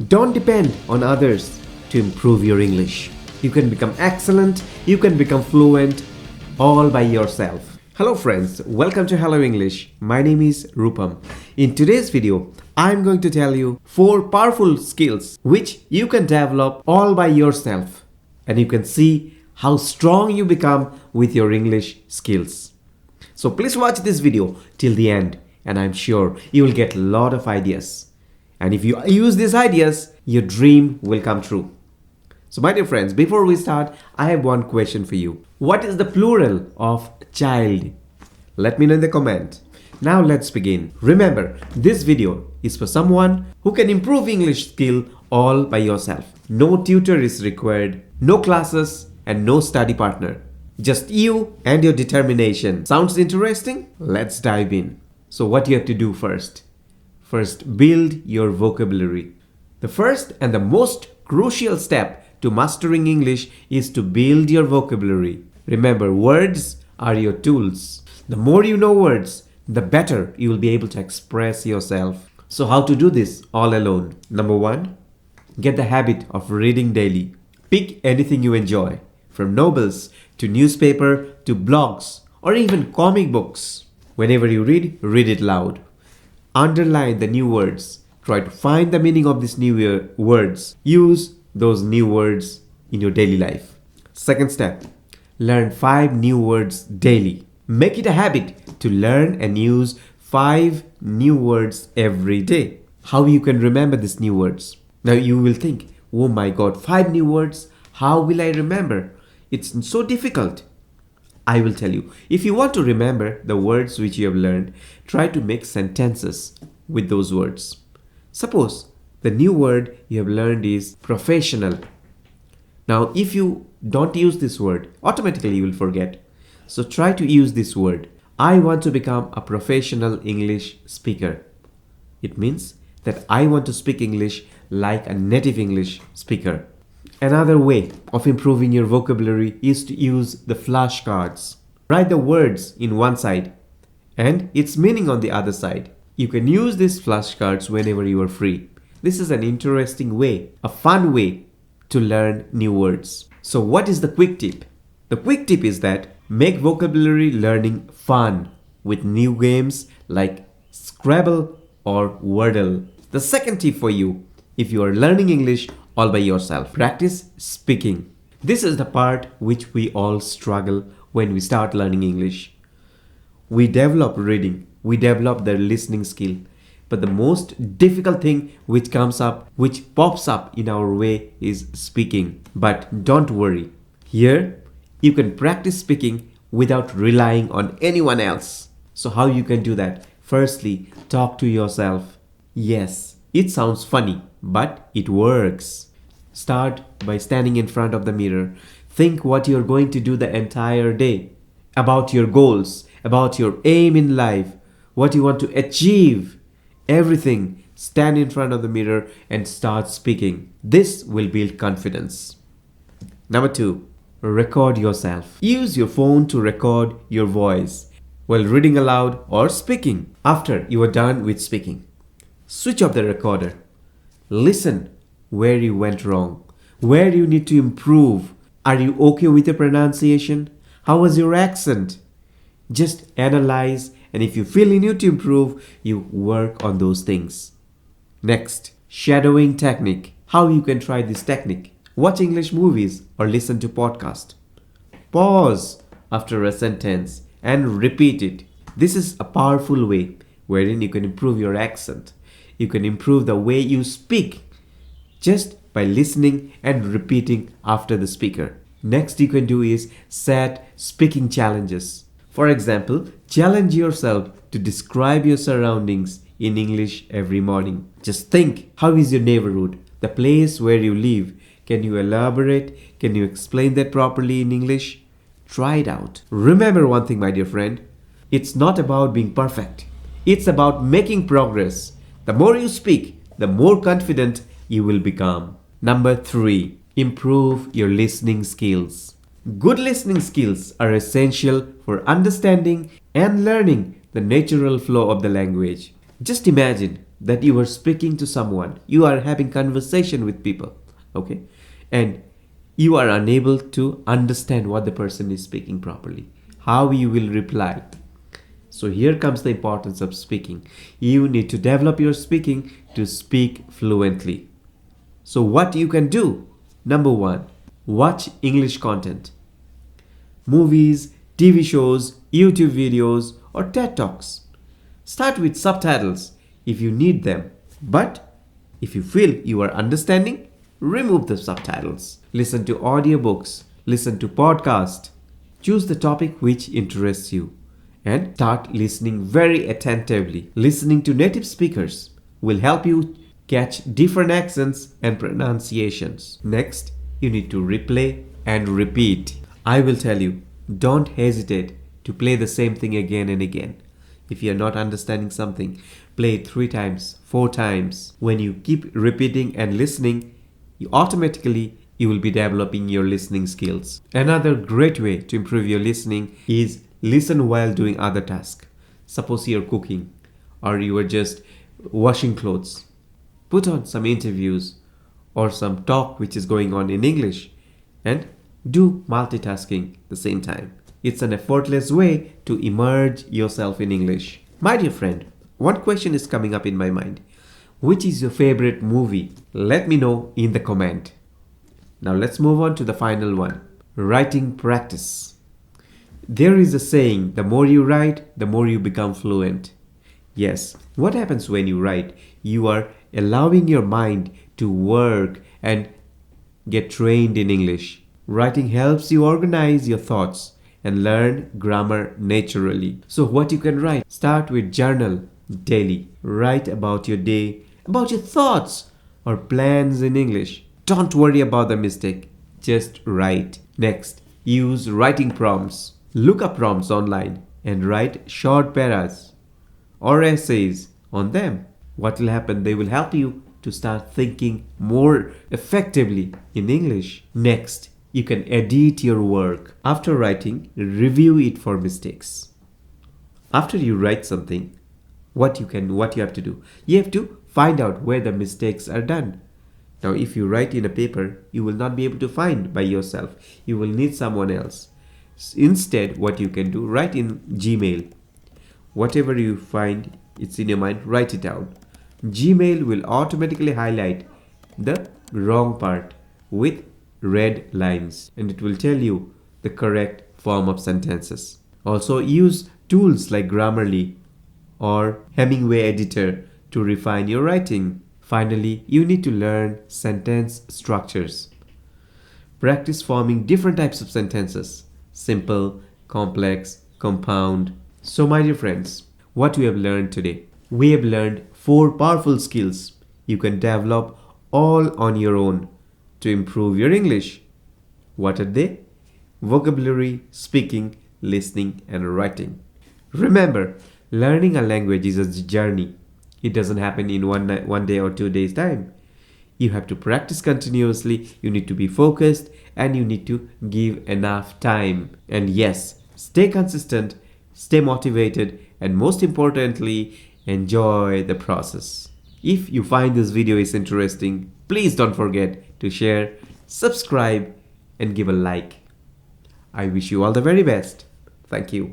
Don't depend on others to improve your English. You can become excellent, you can become fluent all by yourself. Hello friends, welcome to Hello English. My name is Rupam. In today's video, I'm going to tell you 4 powerful skills which you can develop all by yourself, and you can see how strong you become with your English skills. So please watch this video till the end, and I'm sure you will get a lot of ideas. And if you use these ideas, your dream will come true. So my dear friends, before we start, I have one question for you. What is the plural of child? Let me know in the comment. Now let's begin. Remember, this video is for someone who can improve English skill all by yourself. No tutor is required, no classes, and no study partner. Just you and your determination. Sounds interesting? Let's dive in. So what you have to do first? First, build your vocabulary. The first and the most crucial step to mastering English is to build your vocabulary. Remember, words are your tools. The more you know words, the better you will be able to express yourself. So how to do this all alone? Number 1, get the habit of reading daily. Pick anything you enjoy, from novels to newspaper to blogs or even comic books. Whenever you read it loud. Underline the new words. Try to find the meaning of these new words. Use those new words in your daily life. Second step, learn 5 new words daily. Make it a habit to learn and use 5 new words every day. How you can remember these new words? Now you will think, oh my god, 5 new words? How will I remember? It's so difficult. I will tell you. If you want to remember the words which you have learned, try to make sentences with those words. Suppose the new word you have learned is professional. Now, if you don't use this word, automatically you will forget. So try to use this word. I want to become a professional English speaker. It means that I want to speak English like a native English speaker. Another way of improving your vocabulary is to use the flashcards. Write the words in one side and its meaning on the other side. You can use these flashcards whenever you are free. This is an interesting way, a fun way to learn new words. So what is the quick tip? The quick tip is that make vocabulary learning fun with new games like Scrabble or Wordle. The second tip for you, if you are learning English all by yourself, practice speaking. This is the part which we all struggle when we start learning English. We develop reading, we develop the listening skill, but the most difficult thing which pops up in our way is speaking. But don't worry, here you can practice speaking without relying on anyone else. So how you can do that? Firstly, talk to yourself. Yes, it sounds funny, but it works. Start by standing in front of the mirror. Think what you're going to do the entire day, about your goals, about your aim in life, what you want to achieve, everything. Stand in front of the mirror and start speaking. This will build confidence. Number 2, record yourself. Use your phone to record your voice while reading aloud or speaking. After you are done with speaking, switch off the recorder. Listen where you went wrong, where you need to improve. Are you okay with your pronunciation? How was your accent? Just analyze, and if you feel you need to improve, you work on those things. Next, shadowing technique. How you can try this technique? Watch English movies or listen to podcasts. Pause after a sentence and repeat it. This is a powerful way wherein you can improve your accent. You can improve the way you speak just by listening and repeating after the speaker. Next you can do is set speaking challenges. For example, challenge yourself to describe your surroundings in English every morning. Just think, how is your neighborhood? The place where you live. Can you elaborate? Can you explain that properly in English? Try it out. Remember one thing, my dear friend. It's not about being perfect. It's about making progress. The more you speak, the more confident you will become. Number 3, improve your listening skills. Good listening skills are essential for understanding and learning the natural flow of the language. Just imagine that you are speaking to someone, you are having conversation with people, okay, and you are unable to understand what the person is speaking properly, how you will reply. So here comes the importance of speaking. You need to develop your speaking to speak fluently. So what you can do? Number one, watch English content. Movies, TV shows, YouTube videos, or TED Talks. Start with subtitles if you need them. But if you feel you are understanding, remove the subtitles. Listen to audiobooks. Listen to podcasts. Choose the topic which interests you and start listening very attentively. Listening to native speakers will help you catch different accents and pronunciations. Next, you need to replay and repeat. I will tell you, don't hesitate to play the same thing again and again. If you are not understanding something, play it 3 times, 4 times. When you keep repeating and listening, you will be developing your listening skills. Another great way to improve your listening is listen while doing other tasks. Suppose you're cooking or you are just washing clothes. Put on some interviews or some talk which is going on in English and do multitasking at the same time. It's an effortless way to immerse yourself in English. My dear friend, one question is coming up in my mind. Which is your favorite movie? Let me know in the comment. Now let's move on to the final one. Writing practice. There is a saying, the more you write, the more you become fluent. Yes, what happens when you write? You are allowing your mind to work and get trained in English. Writing helps you organize your thoughts and learn grammar naturally. So what you can write? Start with journal daily. Write about your day, about your thoughts or plans in English. Don't worry about the mistake. Just write. Next, use writing prompts. Look up prompts online and write short paras or essays on them. What will happen? They will help you to start thinking more effectively in English. Next, you can edit your work. After writing, review it for mistakes. After you write something, what you have to do? You have to find out where the mistakes are done. Now, if you write in a paper, you will not be able to find by yourself. You will need someone else. Instead, what you can do, write in Gmail. Whatever you find, it's in your mind, write it down. Gmail will automatically highlight the wrong part with red lines and it will tell you the correct form of sentences. Also, use tools like Grammarly or Hemingway Editor to refine your writing. Finally, you need to learn sentence structures. Practice forming different types of sentences. Simple, complex, compound. So my dear friends, what we have learned today? We have learned 4 powerful skills you can develop all on your own to improve your English. What are they? Vocabulary, speaking, listening, and writing. Remember, learning a language is a journey. It doesn't happen in one day or 2 days time. You have to practice continuously, you need to be focused, and you need to give enough time. And yes, stay consistent, stay motivated, and most importantly, enjoy the process. If you find this video is interesting, please don't forget to share, subscribe, and give a like. I wish you all the very best. Thank you.